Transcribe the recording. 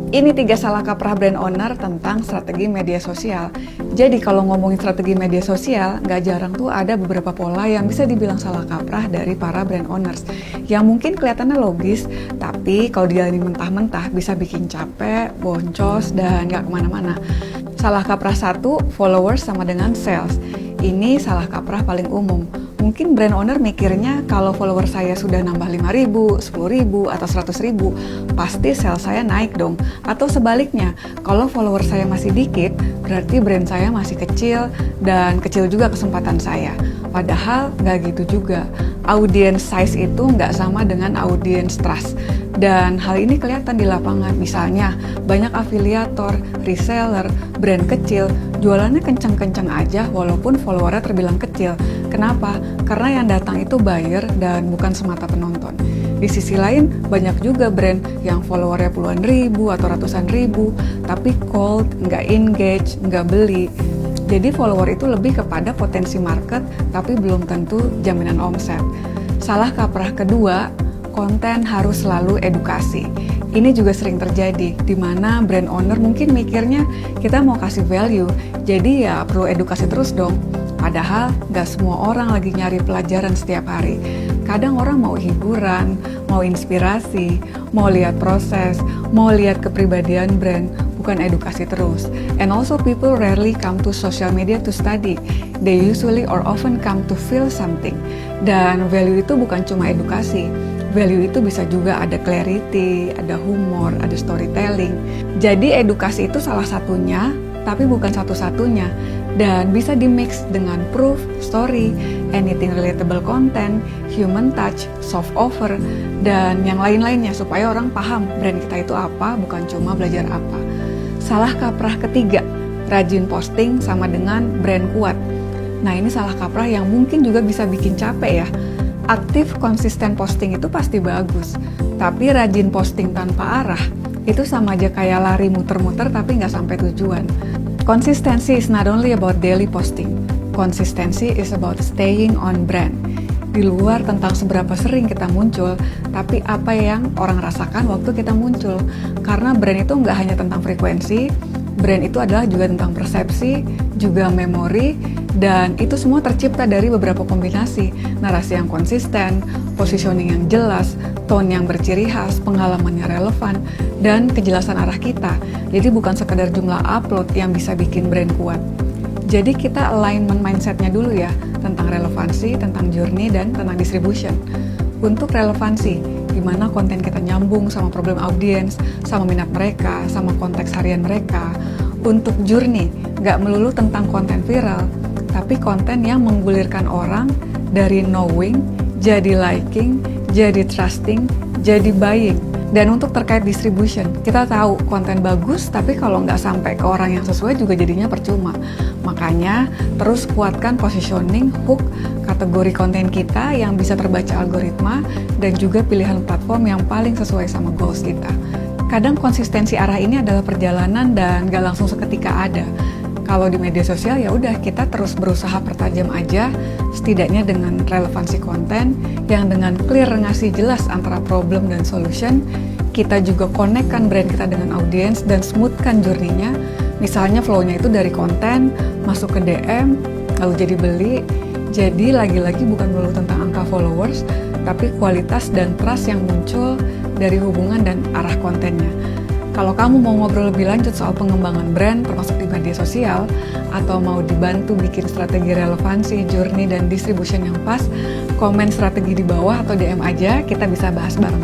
Ini 3 salah kaprah brand owner tentang strategi media sosial. Jadi kalau ngomongin strategi media sosial, nggak jarang tuh ada beberapa pola yang bisa dibilang salah kaprah dari para brand owners. Yang mungkin kelihatannya logis, tapi kalau dijalani mentah-mentah bisa bikin capek, boncos, dan nggak kemana-mana. Salah kaprah 1, followers sama dengan sales. Ini salah kaprah paling umum. Mungkin brand owner mikirnya kalau follower saya sudah nambah 5.000, 10.000, atau 100.000, pasti sales saya naik dong. Atau sebaliknya, kalau follower saya masih dikit, berarti brand saya masih kecil dan kecil juga kesempatan saya. Padahal nggak gitu juga. Audience size itu nggak sama dengan audience trust. Dan hal ini kelihatan di lapangan. Misalnya, banyak afiliator, reseller, brand kecil, jualannya kencang-kencang aja walaupun followernya terbilang kecil. Kenapa? Karena yang datang itu buyer dan bukan semata penonton. Di sisi lain, banyak juga brand yang followernya puluhan ribu atau ratusan ribu, tapi cold, nggak engage, nggak beli. Jadi follower itu lebih kepada potensi market, tapi belum tentu jaminan omset. Salah kaprah kedua, konten harus selalu edukasi. Ini juga sering terjadi, di mana brand owner mungkin mikirnya kita mau kasih value, jadi ya perlu edukasi terus dong. Padahal nggak semua orang lagi nyari pelajaran setiap hari. Kadang orang mau hiburan, mau inspirasi, mau lihat proses, mau lihat kepribadian brand, bukan edukasi terus. And also people rarely come to social media to study. They usually or often come to feel something. Dan value itu bukan cuma edukasi. Value itu bisa juga ada clarity, ada humor, ada storytelling. Jadi edukasi itu salah satunya, tapi bukan satu-satunya. Dan bisa di-mix dengan proof, story, anything relatable content, human touch, soft offer, dan yang lain-lainnya supaya orang paham brand kita itu apa, bukan cuma belajar apa. Salah kaprah ketiga, rajin posting sama dengan brand kuat. Nah ini salah kaprah yang mungkin juga bisa bikin capek ya. Aktif konsisten posting itu pasti bagus, tapi rajin posting tanpa arah itu sama aja kayak lari muter-muter tapi nggak sampai tujuan. Konsistensi is not only about daily posting. Konsistensi is about staying on brand. Di luar tentang seberapa sering kita muncul, tapi apa yang orang rasakan waktu kita muncul. Karena brand itu nggak hanya tentang frekuensi, brand itu adalah juga tentang persepsi, juga memori, dan itu semua tercipta dari beberapa kombinasi. Narasi yang konsisten, positioning yang jelas, tone yang berciri khas, pengalaman yang relevan, dan kejelasan arah kita. Jadi bukan sekadar jumlah upload yang bisa bikin brand kuat. Jadi kita alignment mindsetnya dulu ya, tentang relevansi, tentang journey, dan tentang distribution. Untuk relevansi, gimana konten kita nyambung sama problem audience, sama minat mereka, sama konteks harian mereka. Untuk journey, nggak melulu tentang konten viral, tapi konten yang menggulirkan orang dari knowing, jadi liking, jadi trusting, jadi buying. Dan untuk terkait distribution, kita tahu konten bagus, tapi kalau nggak sampai ke orang yang sesuai juga jadinya percuma. Makanya terus kuatkan positioning, hook, kategori konten kita yang bisa terbaca algoritma, dan juga pilihan platform yang paling sesuai sama goals kita. Kadang konsistensi arah ini adalah perjalanan dan nggak langsung seketika ada. Kalau di media sosial ya udah kita terus berusaha pertajam aja, setidaknya dengan relevansi konten yang dengan clear ngasih jelas antara problem dan solution. Kita juga connect-kan brand kita dengan audience dan smoothkan journey-nya. Misalnya flow-nya itu dari konten, masuk ke DM, lalu jadi beli. Jadi lagi-lagi bukan melulu tentang angka followers, tapi kualitas dan trust yang muncul dari hubungan dan arah kontennya. Kalau kamu mau ngobrol lebih lanjut soal pengembangan brand termasuk di media sosial, atau mau dibantu bikin strategi relevansi, journey, dan distribution yang pas, komen strategi di bawah atau DM aja, kita bisa bahas bareng.